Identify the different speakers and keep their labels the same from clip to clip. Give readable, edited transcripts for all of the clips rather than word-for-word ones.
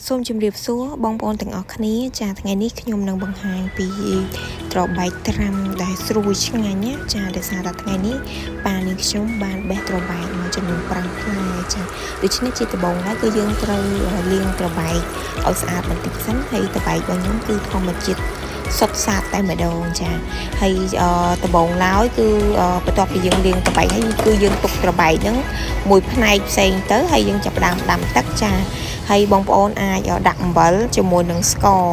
Speaker 1: សូមជម្រាបសួរបងប្អូនទាំងអស់គ្នាចាថ្ងៃនេះខ្ញុំនឹងបង្ហាញពីត្របែកត្រាំដែលស្រួយឆ្ងាញ់ណាចាដោយសារតែថ្ងៃនេះប៉ានាងខ្ញុំបានបេះត្របែកមួយចំនួន5ផ្លែចាដូច្នេះជាដំបូងឡើយគឺយើងត្រូវលាងត្របែកឲ្យស្អាតបន្តិចសិនហើយត្របែករបស់ខ្ញុំគឺធម្មជាតិសុទ្ធសាធតែម្ដងចាហើយដំបូងឡើយគឺបន្ទាប់ពីយើងលាងត្របែកហើយគឺយើងទុកត្របែកហ្នឹងមួយផ្នែកផ្សេងទៅហើយយើងចាប់ផ្ដើមដាំទឹកចាហើយបងប្អូនអាចដាក់អំបិលជាមួយនឹងស្ករ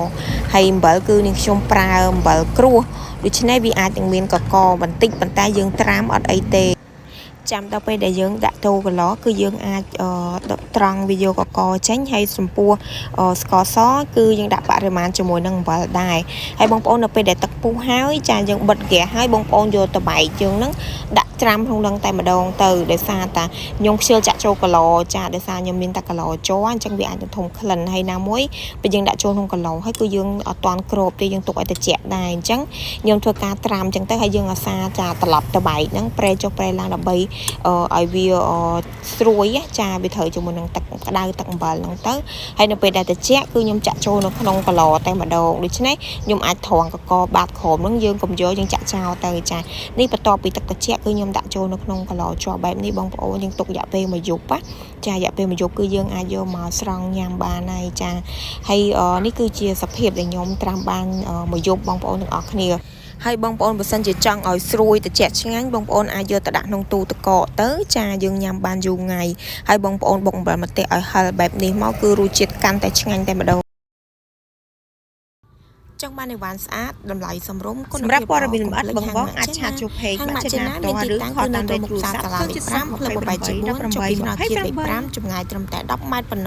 Speaker 1: ហើយអំបិលគឺនាងខ្ញុំប្រើអំបិលក្រួសដូច្នេះវាអាចនឹងមានកកបន្តិចប៉ុន្តែយើងត្រាំអត់អីទេចាំដល់ពេលដែលយើងដាក់ចូលកន្លោគឺយើងអាចត្រង់វាយកកកចេញហើយចំពោះស្ករសគឺយើងដាក់បរិមាណជាមួយនឹងអំបិលដែរហើយបងប្អូននៅពេលដែលទឹកពុះហើយចាយើងបិទហ្គាសហើយបងប្អូនយកតបែកយើងហ្នឹងដាក់ត្រាំក្នុងនឹងតែម្ដងទៅដោយសារតាខ្ញុំខ្ជិលចាក់ចូលកន្លោចាដោយសារខ្ញុំមានតែកន្លោជ័រអញ្ចឹងវាអាចនឹងធំក្លិនហើយណាមួយពេលយើងដាក់ចូលក្នុងកន្លោហើយគឺយើងអត់តាន់គ្របទេយើងទុកឲ្យត្រជាក់ដែរអញ្ចឹងខ្ញុំធ្វើការត្រាំអញ្ចឹងទៅហើយយើងអាសាចាត្រឡប់តបែកហ្នឹងប្រែចុះប្រែឡើងដើម្បីឲ្យវាស្រួយចាវាត្រូវជាមួយនឹងទឹកក្តៅទឹកអំបិលហ្នឹងទៅហើយនៅពេលដែលត្រជាក់គឺខ្ញុំចាក់ចូលនៅក្នុងកន្លោតែម្ដងដូច្នេះខ្ញុំអាចត្រងកកបាតក្រោមហ្នឹងយើងកុំយកយើងចាក់ចោលទៅចានេះបន្ទាប់ពីទឹកត្រជាក់គឺខ្ញុំដាក់ចូលនៅក្នុងកន្លោជាប់បែបនេះបងប្អូនយើងទុករយៈពេលមួយយប់ចារយៈពេលមួយយប់គឺយើងអាចយកមកស្រង់ញ៉ាំបានហើយចាហើយនេះគឺជាសភាពដែលខ្ញុំត្រាំបានមួយយប់បងប្អូនទាំងអស់គ្នាហើយបងប្អូនបើសិនជាចង់ឲ្យស្រួយត្រជាក់ឆ្ងាញ់បងប្អូនអាចយកទៅដាក់ក្នុងទូទឹកកកទៅចាយើងញ៉ាំបានយូរថ្ងៃហើយបងប្អូនបុកអំបិលម្ទេសឲ្យហឹរបែបនេះមកគឺរសជាតិកាន់តែឆ្ងាញ់តែម្ដងចង់បានអីវ៉ាន់ស្អាតតម្លៃសមរម្យគុណភាពសម្រាប់ព័ត៌មានលម្អិតបងប្អូនអាចឆាតចូលពេកបាចេណាតឬខតតាមលេខទូរស័ព្ទសាឡាមេ5ផ្លូវ8 9 ចុងពីផ្នែកជាតិលេខ5ចម្ងាយត្រឹមតែ10ម៉ែត្រប៉ុណ្ណោះ